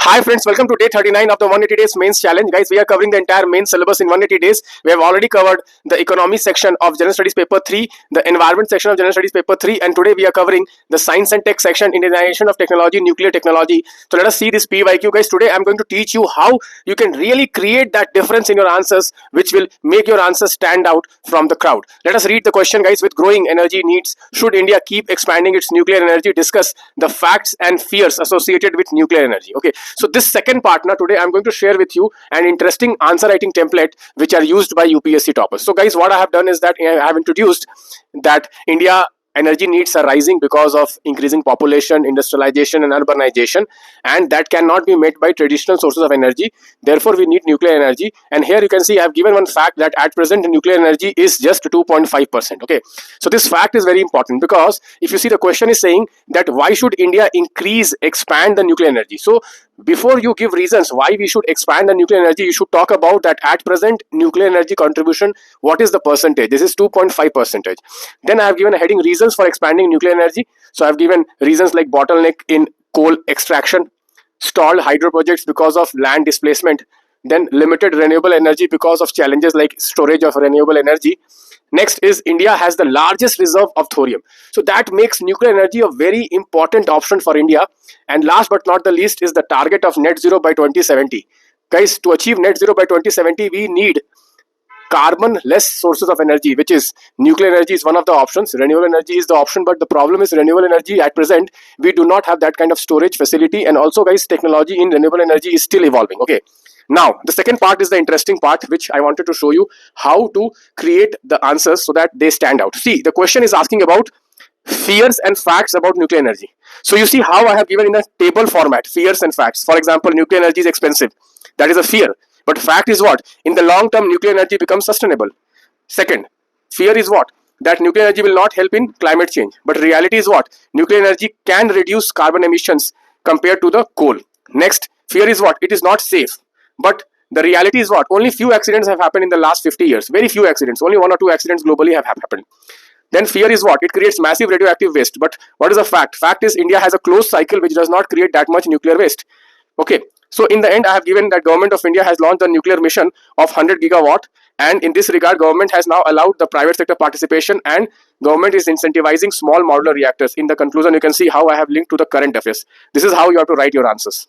Hi friends, welcome to day 39 of the 180 days mains challenge. Guys, we are covering the entire main syllabus in 180 days. We have already covered the economy section of general studies paper 3, the environment section of general studies paper 3, and today we are covering the science and tech section, Indianization of technology, nuclear technology. So let us see this PYQ. Guys, today I am going to teach you how you can really create that difference in your answers which will make your answers stand out from the crowd. Let us read the question, guys. With growing energy needs, should India keep expanding its nuclear energy? Discuss the facts and fears associated with nuclear energy. Okay, so this second part now, today I'm going to share with you an interesting answer writing template which are used by UPSC toppers. So guys, what I have done is that I have introduced that India energy needs are rising because of increasing population, industrialization and urbanization, and that cannot be met by traditional sources of energy. Therefore we need nuclear energy. And here you can see I have given one fact that at present nuclear energy is just 2.5%. okay, so this fact is very important because if you see, the question is saying that why should India expand the nuclear energy. So before you give reasons why we should expand the nuclear energy, you should talk about that at present nuclear energy contribution, what is the percentage. This is 2.5%. Then I have given a heading, reasons for expanding nuclear energy. So I have given reasons like bottleneck in coal extraction, stalled hydro projects because of land displacement, then limited renewable energy because of challenges like storage of renewable energy. Next is India has the largest reserve of thorium. So that makes nuclear energy a very important option for India. And last but not the least is the target of net zero by 2070. Guys, to achieve net zero by 2070, we need carbon-less sources of energy, which is nuclear energy is one of the options. Renewable energy is the option, but the problem is renewable energy at present, we do not have that kind of storage facility. And also, guys, technology in renewable energy is still evolving. Okay. Now, the second part is the interesting part, which I wanted to show you how to create the answers so that they stand out. See, the question is asking about fears and facts about nuclear energy. So you see how I have given in a table format, fears and facts. For example, nuclear energy is expensive. That is a fear. But fact is what? In the long term, nuclear energy becomes sustainable. Second, fear is what? That nuclear energy will not help in climate change. But reality is what? Nuclear energy can reduce carbon emissions compared to the coal. Next, fear is what? It is not safe. But the reality is what? Only few accidents have happened in the last 50 years. Very few accidents. Only 1 or 2 accidents globally have happened. Then fear is what? It creates massive radioactive waste. But what is the fact? Fact is India has a closed cycle which does not create that much nuclear waste. Okay. So in the end, I have given that government of India has launched a nuclear mission of 100 gigawatt. And in this regard, government has now allowed the private sector participation and government is incentivizing small modular reactors. In the conclusion, you can see how I have linked to the current affairs. This is how you have to write your answers.